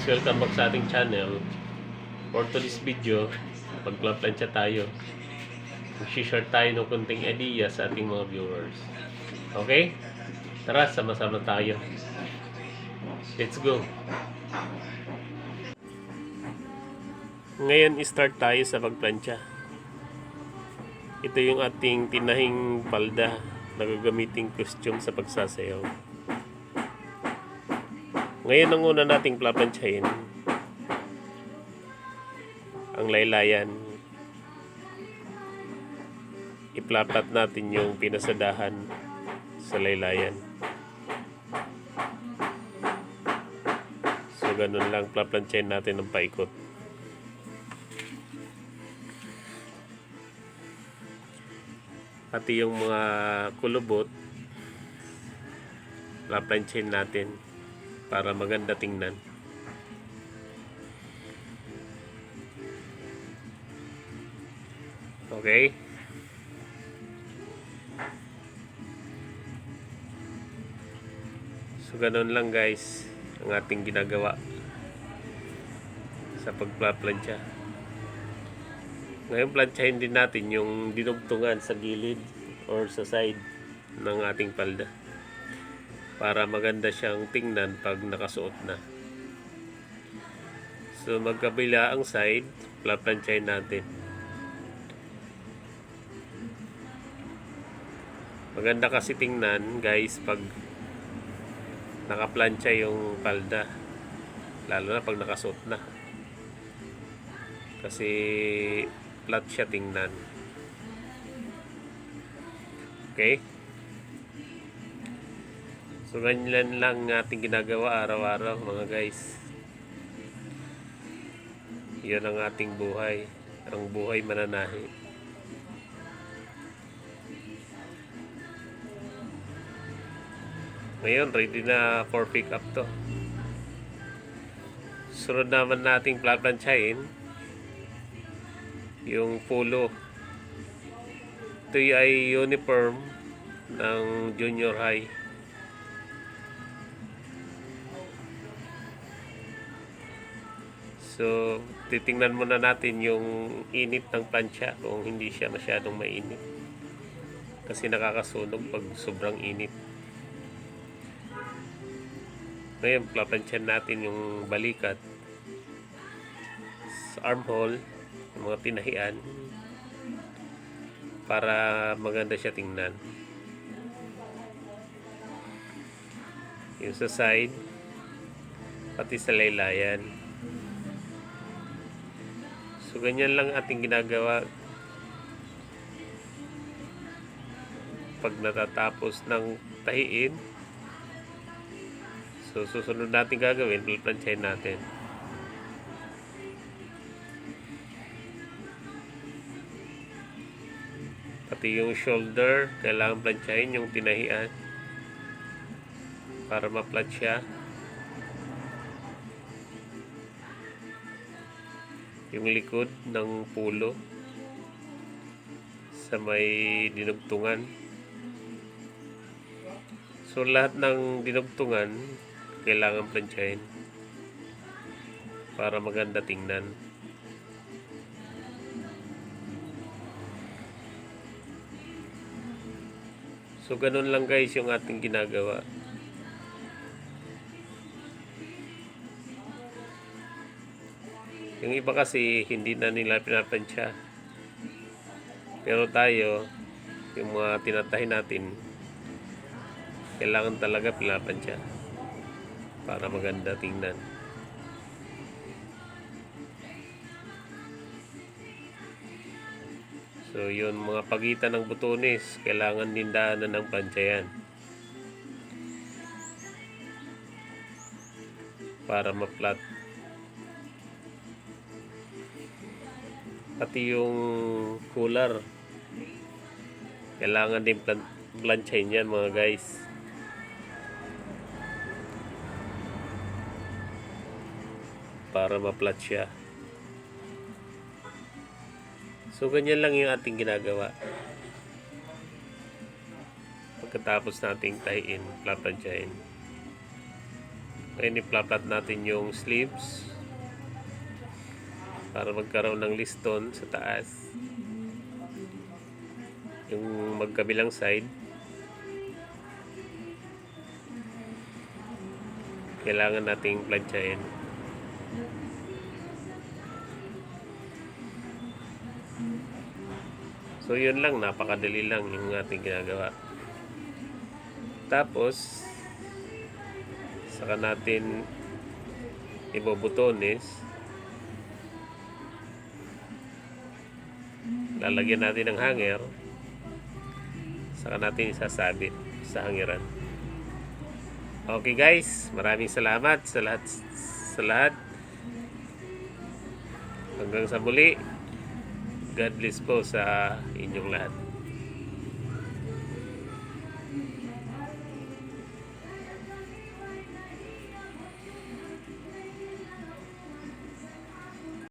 guys, welcome back sa ating channel. For today's video, magplaplansya tayo. Mag-share tayo ng kunting idea sa ating mga viewers. Okay? Tara, sama-sama tayo. Let's go! Ngayon, start tayo sa pagplansya. Ito yung ating tinahing palda na gagamiting costume sa pagsasayaw. Ngayon ang una nating plaplansyahin ang laylayan. Iplapat natin yung pinasadahan sa laylayan. So ganun lang, plaplansyahin natin ng paikot. Pati yung mga kulubot, plaplansyahin natin para maganda tingnan. Okay? So ganun lang guys ang ating ginagawa sa pagplaplansya. Ngayon plansyahin din natin yung dinugtungan sa gilid or sa side ng ating palda para maganda siyang tingnan pag nakasuot na. So magkabila ang side, plaplansyahin natin. Maganda kasi tingnan guys pag nakaplansya yung palda, lalo na pag nakasuot na, kasi flat siya tingnan. Okay? So ganyan lang ating ginagawa araw-araw mga guys. Yan ang ating buhay, ang buhay mananahi. Ngayon, ready na for pick up to. Sunod naman nating plaplansyahin yung polo. Ito ay uniform ng junior high. So, titingnan muna natin yung init ng plansya kung hindi siya masyadong mainit. Kasi nakakasunog pag sobrang init. Ngayon, plaplansyahan natin yung balikat sa armhole, yung mga tinahian, para maganda siya tingnan. Yung sa side, pati sa laylayan. So, ganyan lang ating ginagawa pag natatapos ng tahiin. So, susunod natin gagawin, plaplansyahin natin. Pati yung shoulder, kailangan plansyahin yung tinahian para ma-flat siya. Yung likod ng pulo sa may dinugtungan. So lahat ng dinugtungan kailangan plansyahin para maganda tingnan. So ganun lang guys yung ating ginagawa. Yung iba kasi hindi na nila pinaplansya. Pero tayo, yung mga tinatahi natin, kailangan talaga pinaplansya para maganda tingnan. So yun, mga pagitan ng butones, kailangan din daanan ng plansyayan para ma-flat. Pati yung cooler, kailangan din plansyahin yan mga guys. Para ma-flat siya. So ganyan lang yung ating ginagawa. Pagkatapos nating tahiin, plaplansyahin. Ngayon i-flat natin yung sleeves para magkaroon ng liston sa taas. Yung magkabilang side kailangan nating planchahin. So yun lang, napakadali lang yung ating ginagawa. Tapos saka natin ibobotones. Lalagyan natin ng hanger. Saka natin isasabit sa hangeran. Okay guys, maraming salamat sa lahat. Hanggang sa muli. God bless po sa inyong lahat.